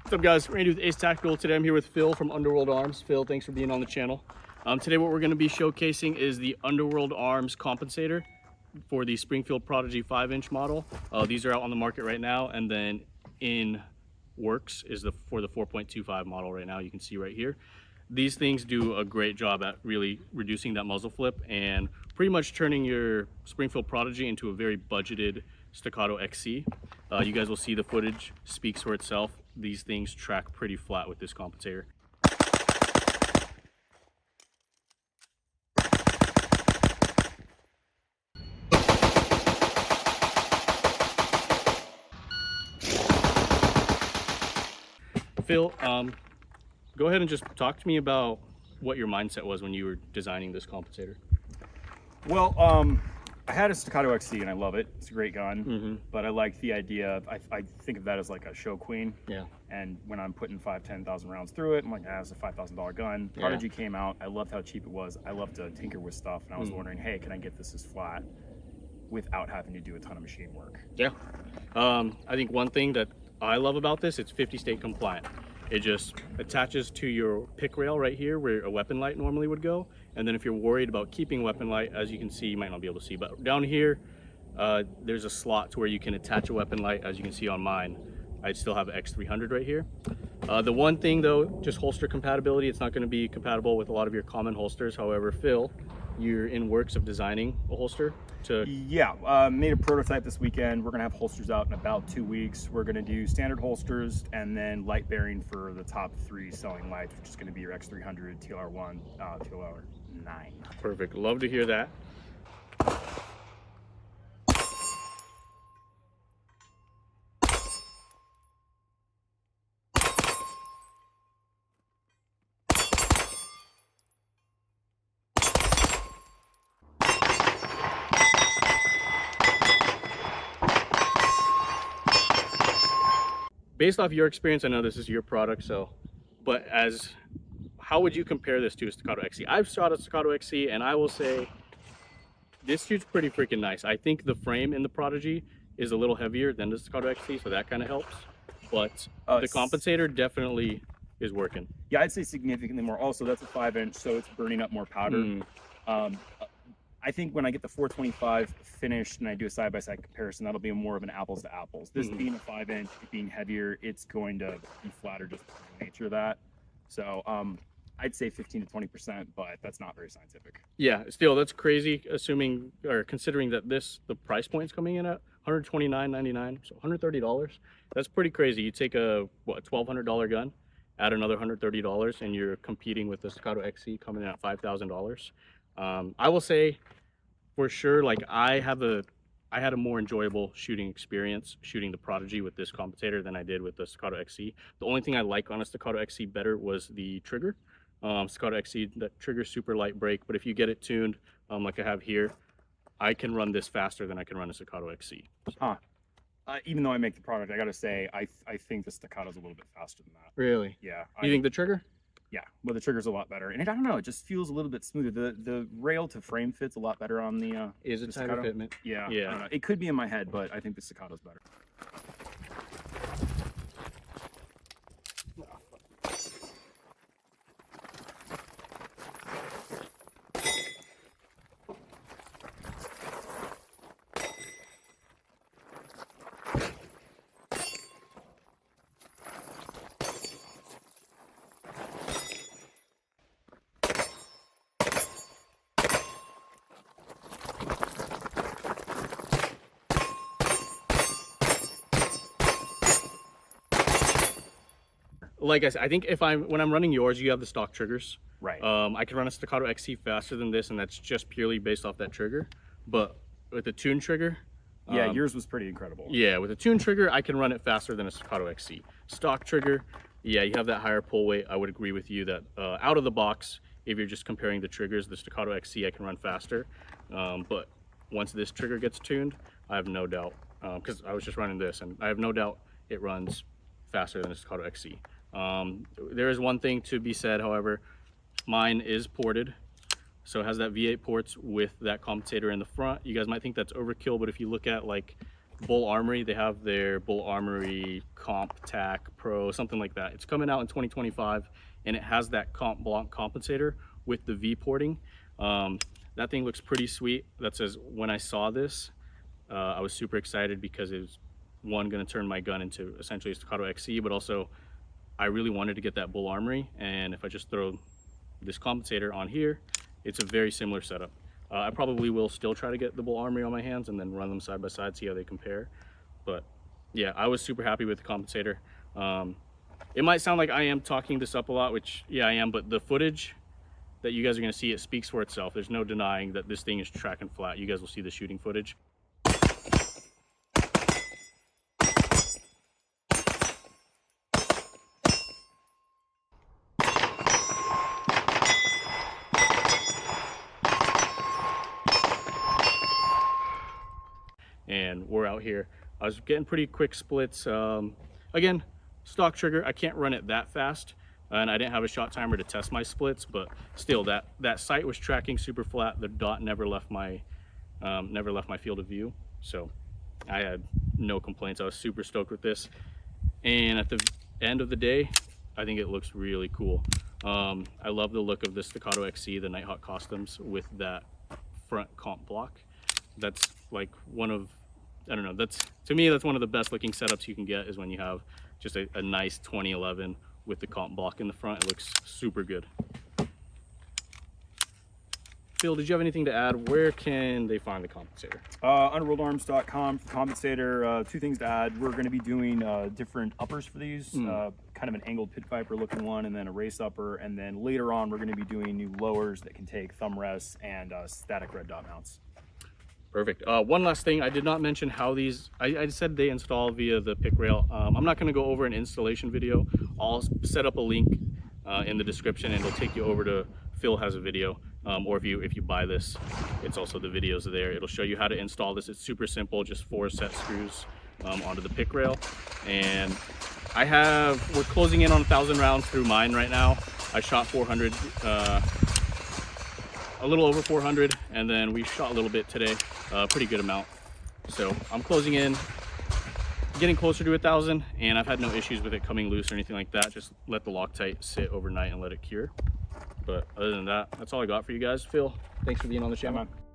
What's up, guys? Randy with Ace Tactical. Today I'm here with Phil from UnderworldArms. Phil, thanks for being on the channel. Today what we're going to be showcasing is the UnderworldArms Compensator for the Springfield Prodigy 5-inch model. These are out on the market right now, and then in works is for the 4.25 model right now. You can see right here. These things do a great job at really reducing that muzzle flip and pretty much turning your Springfield Prodigy into a very budgeted Staccato XC. You guys will see the footage speaks for itself. These things track pretty flat with this compensator. Phil, go ahead and just talk to me about what your mindset was when you were designing this compensator. Well, I had a Staccato XC and I love it. It's a great gun, but I like the idea of, I think of that as like a show queen. Yeah. And when I'm putting 10,000 rounds through it, I'm like, it's a $5,000 gun. Prodigy came out. I loved how cheap it was. I love to tinker with stuff. And I was wondering, hey, can I get this as flat without having to do a ton of machine work? Yeah. I think one thing that I love about this, it's 50 state compliant. It just attaches to your pick rail right here where a weapon light normally would go. And then if you're worried about keeping weapon light, as you can see, you might not be able to see, but down here, there's a slot to where you can attach a weapon light. As you can see on mine, I still have X300 right here. The one thing though, just holster compatibility, it's not gonna be compatible with a lot of your common holsters. However, Phil, you're in works of designing a holster to... Yeah, made a prototype this weekend. We're gonna have holsters out in about 2 weeks. We're gonna do standard holsters and then light bearing for the top 3 selling lights, which is gonna be your X300, TLR1, TLR9. Perfect, love to hear that. Based off your experience, I know this is your product, but how would you compare this to a Staccato XC? I've shot a Staccato XC and I will say this shoots pretty freaking nice. I think the frame in the Prodigy is a little heavier than the Staccato XC, so that kind of helps. But the compensator definitely is working. Yeah, I'd say significantly more. Also, that's a 5-inch, so it's burning up more powder. I think when I get the 425 finished and I do a side-by-side comparison, that'll be more of an apples to apples. This being a 5-inch, being heavier, it's going to be flatter just because of the nature of that. So I'd say 15 to 20%, but that's not very scientific. Yeah, still, that's crazy, assuming or considering that the price point is coming in at $129.99, so $130. That's pretty crazy. You take a $1,200 gun, add another $130, and you're competing with the Staccato XC coming in at $5,000. I will say for sure, like I had a more enjoyable shooting experience shooting the Prodigy with this compensator than I did with the Staccato XC. The only thing I like on a Staccato XC better was the trigger. Staccato XC, that trigger's super light break, but if you get it tuned like I have here, I can run this faster than I can run a Staccato XC. Even though I make the product, I gotta say I think the Staccato's a little bit faster than that. Really? Yeah. You think the trigger? Yeah, well, the trigger's a lot better, and I don't know, it just feels a little bit smoother. The rail to frame fits a lot better on the Is it tighter fitment? Yeah, yeah. I don't know. It could be in my head, but I think the Staccato's better. Like I said, I think when I'm running yours, you have the stock triggers. Right. I can run a Staccato XC faster than this, and that's just purely based off that trigger. But with the tune trigger, yeah, yours was pretty incredible. Yeah, with a tune trigger, I can run it faster than a Staccato XC. Stock trigger, yeah, you have that higher pull weight. I would agree with you that out of the box, if you're just comparing the triggers, the Staccato XC I can run faster. But once this trigger gets tuned, I have no doubt, because I was just running this, and I have no doubt it runs faster than a Staccato XC. There is one thing to be said, however, mine is ported, so it has that V8 ports with that compensator in the front. You guys might think that's overkill, but if you look at like Bull Armory. They have their Bull Armory Comp Tac Pro, something like that. It's coming out in 2025, and it has that Comp Blanc compensator with the V porting. That thing looks pretty sweet. That says, when I saw this, I was super excited because it was, one, going to turn my gun into essentially a Staccato XC, but also I really wanted to get that Bull Armory. And if I just throw this compensator on here, it's a very similar setup. I probably will still try to get the Bull Armory on my hands and then run them side by side, see how they compare. But yeah, I was super happy with the compensator. It might sound like I am talking this up a lot, which yeah, I am, but the footage that you guys are going to see, it speaks for itself. There's no denying that this thing is tracking flat. You guys will see the shooting footage. And we're out here. I was getting pretty quick splits. Again, stock trigger, I can't run it that fast, and I didn't have a shot timer to test my splits, but still, that sight was tracking super flat. The dot never left my field of view, so I had no complaints. I was super stoked with this, and at the end of the day, I think it looks really cool. I love the look of the Staccato XC, the Nighthawk Customs with that front comp block. That's like one of, I don't know, that's, to me, that's one of the best looking setups you can get, is when you have just a nice 2011 with the comp block in the front. It looks super good. Phil, did you have anything to add? Where can they find the compensator? UnderworldArms.com for compensator. Two things to add. We're going to be doing different uppers for these, kind of an angled pit viper looking one, and then a race upper. And then later on, we're going to be doing new lowers that can take thumb rests and static red dot mounts. Perfect. One last thing, I did not mention how these, I said they install via the pick rail. I'm not going to go over an installation video. I'll set up a link in the description, and it'll take you over to Phil has a video. Or if you buy this, it's also the videos there. It'll show you how to install this. It's super simple, just 4 set screws onto the pick rail. And we're closing in on 1,000 rounds through mine right now. I shot 400, a little over 400, and then we shot a little bit today, pretty good amount. So I'm closing in, getting closer to 1,000, and I've had no issues with it coming loose or anything like that. Just let the Loctite sit overnight and let it cure. But other than that, that's all I got for you guys. Phil, thanks for being on the channel. Yeah, man.